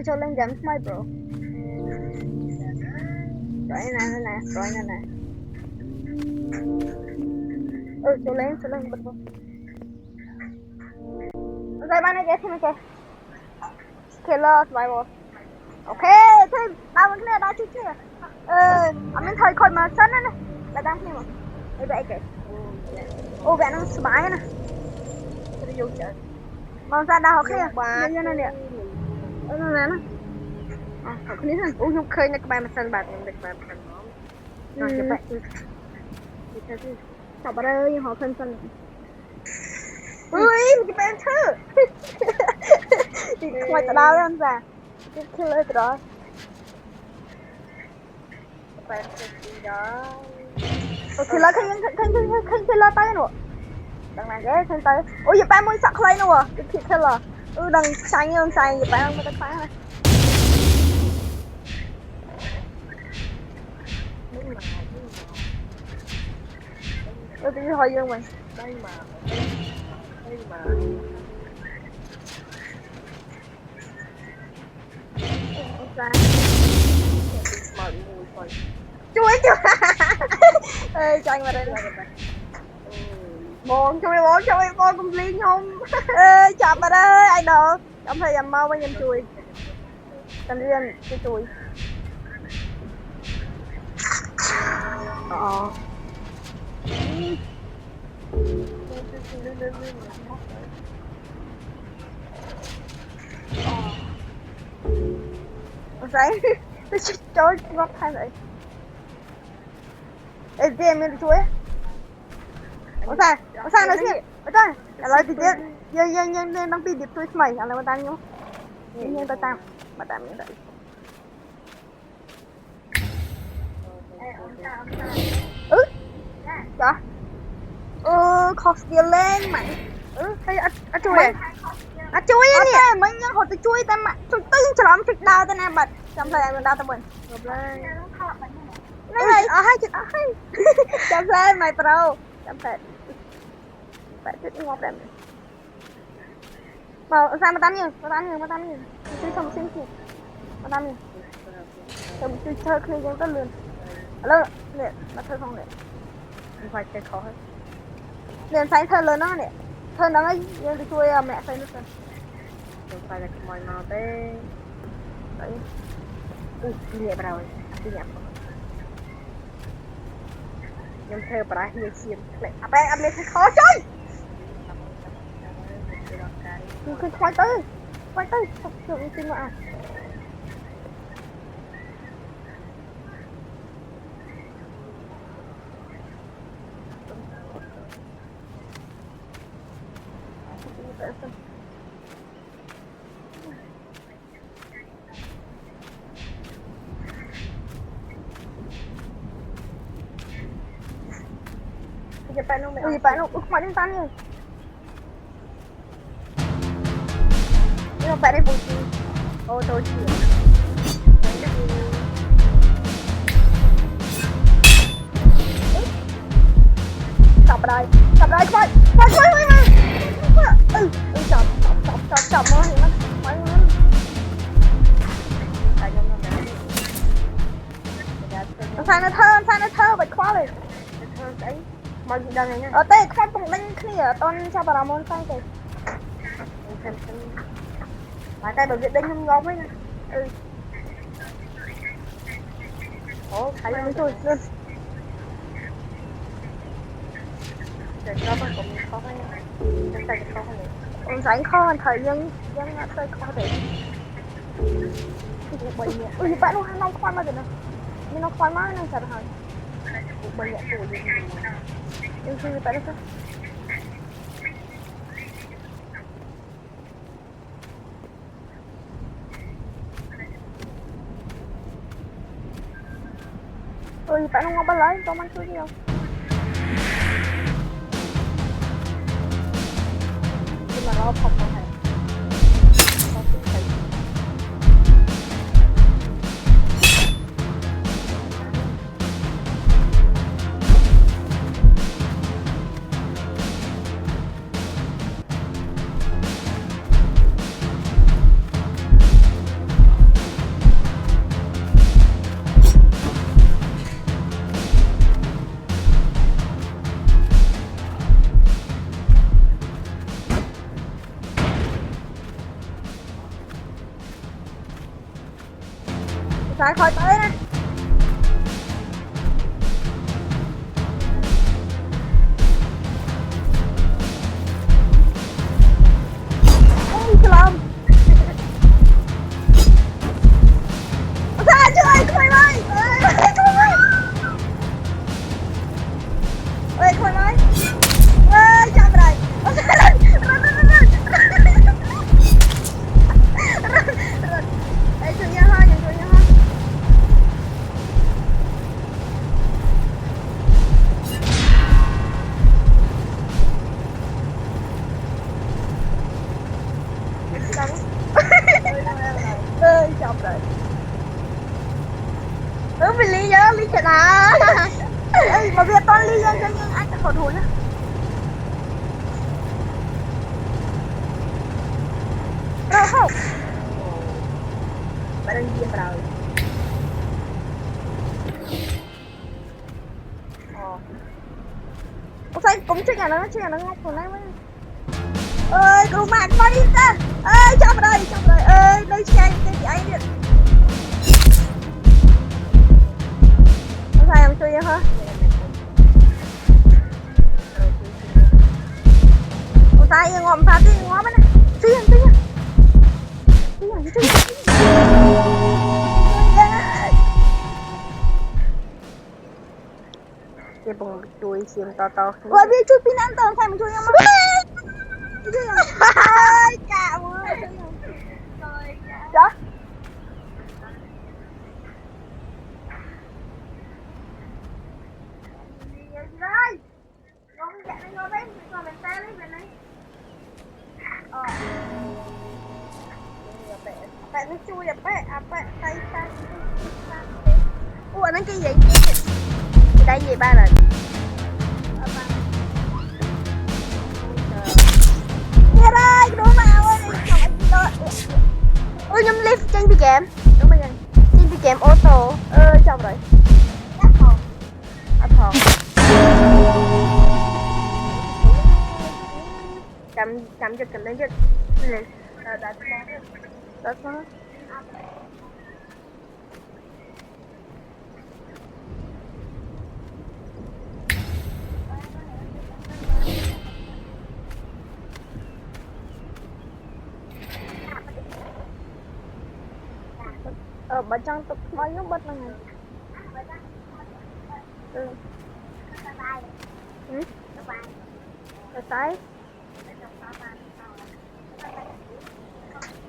cho lên game smile bro rồi nè cho lên bật vô rồi bạn này cái thêm cái killer survival ok thế tao vẫn cái đó chứ chứ mình thời khỏi mà sân này là đang thêm mà vậy cái ô bạn nó smile nè cái vô chợ mà ra đâu kia như này nè nèเขาคนนี้ท่านอู้ยเคยนักบาลมาสั่นบาทนักบาลมาสั่นน้องนอนจะไปจับอะไรยังหอคนสั่นเฮ้ยมันจะเป็นชื่อติดคอยตะดาวแล้วจ้ะติดขึ้นเลยตะดาวเป็นชื่อดาวโอเคแล้วขึ้นเลยไปหนูดังนั้นก็ขึ้นไปโอ้ยอย่าไปมือสักใครหนูอ่ะติดขึ้นเลยดังใส่ยังใส่อย่าไปดังมันจะคล้ายอะไรtôi đi hỏi dương mày đây mà chuối ê cho anh vào đây bồn cho em con cùng liên không ê chạm vào đây anh được trong thời gian mau anh em chuối cần riêng cái chuối Right? This George what time is it? Is mình chuối? Sao nói chuyện? Ở đây, là thì dân đang bị điệp chuối mày, là mà tăng nhá. Nhưng ta tăng, mà tăng như vậy. Dạ. Cost tiền lên mày. Hay chuối. Chuối nè, mấy nhân họ tự chuối ta mà. Chuối tư cho lắm thịt đau ta nè bật. Trong thời gian mình đau ta mình. Này, hai chữ hai. Trong thời mày pro. Trong thời. Bạn thích ngọt đẹp. Mà sao mà tắm nhiều. Chứ không xin kịp. Mà tắm nhiều. Không chứ chơi khi dân tất lươn. Alo, nè, mà thơ không nè. Không phải chơi khó hết. Liền phải thơ lớn đó nè. Thơ nó ấy, dân đi chui mẹ phải nước rồi. Không phải là cái mòi màu tê. Đấy. Nhẹ vào rồi, đi nhẹ vào. Nhưng thơ bà ra hiên xiên. Áp lên thấy khó chơi. Cứ khoai tư. Thật sự xin mà. Bạn nó ước ngoài đến tan rồi. Nhưng mà bạn ấy bùi chi. Ô tôi chịu. Chọc đây khoai mà. Chọc nó thì nó khoai nó. Sao nó thơ bạch khoa rồi. Thơ đấy. Mà gì đang này nha. Tê khoai bụng đánh kia tôn cho bà môn sai kìa. Mà tay bảo viện đánh không gom ấy nha. Ồ, thấy nó chui luôn. Để cho bạn của mình khó khăn nha. Em tay khó khăn này. Em rảnh khó hơn thời dân nó hơi khó để. Bạn nó hay khoai mà rồi nè. Nhưng nó khoai má nó thật hả? Bệnh nhẹ tuổi gì. Em suy tại sao? Bạn không ngon bắt lấy, cho ăn chơi gì không? Nhưng mà nó không có hề. Sai khỏi tới nè. Ôi shalom. Sao chưa ơi, khôi ơi. Ơi khôi ơi. Ơi chậm rồi. Ê chú nha ha, chú nha ha. Ơi chậm rồi. Vì lý do lý chuyện à. Ê mà việc con lý do cho nhưng anh ta khổ thú nữa. Rồi không. Bạn đang diêm rồi. Sao cũng chắc là nó ngốc của nó mới. Ơi cô bạn qua đi ta. Ơi chậm rồi. Ơi đây chạy cái gì anh đi. Sao em chui hả? Ủa sao em ngộm phá đi ngó bên này. Chui nha. Cái bông chui xiêm to. Ủa biết chui pin ăn tường thành mình chui không? Ơi cả ơi. Đó. Rồi. Con dạ này ngồi bên, ngồi bên tay lấy bên này. Bạn nó chui tay. Ủa nó cái gì? Đây gì ba lần. Nghe đây, đố vào ơi. Ôi nhâm lift trên bị kèm. Đúng rồi. Trên bị kèm ô tô. Xong rồi. Thòn. Cầm giật cầm lên giật. That's fine. Bên trong tục bao nhiêu bật này.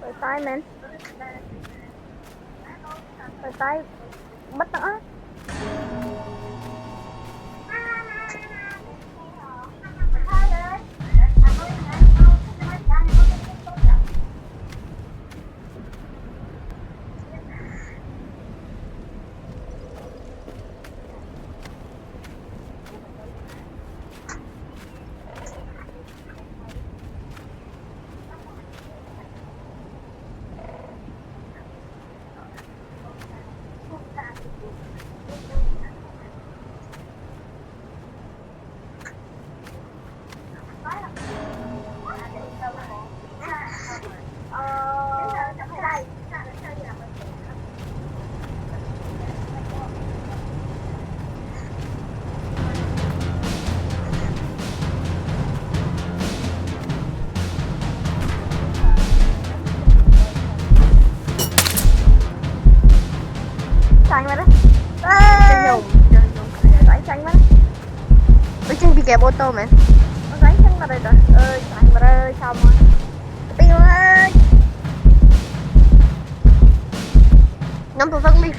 Cái tay men. Cái tay bắt nữa. Xanh vào đó. Xanh vào đó. Ở trên bị kẹp ô tô mẹ. Nó đánh xanh vào đây rồi. Xanh vào đây xong rồi. Tiêu ơi. Nắm tụi phân đi.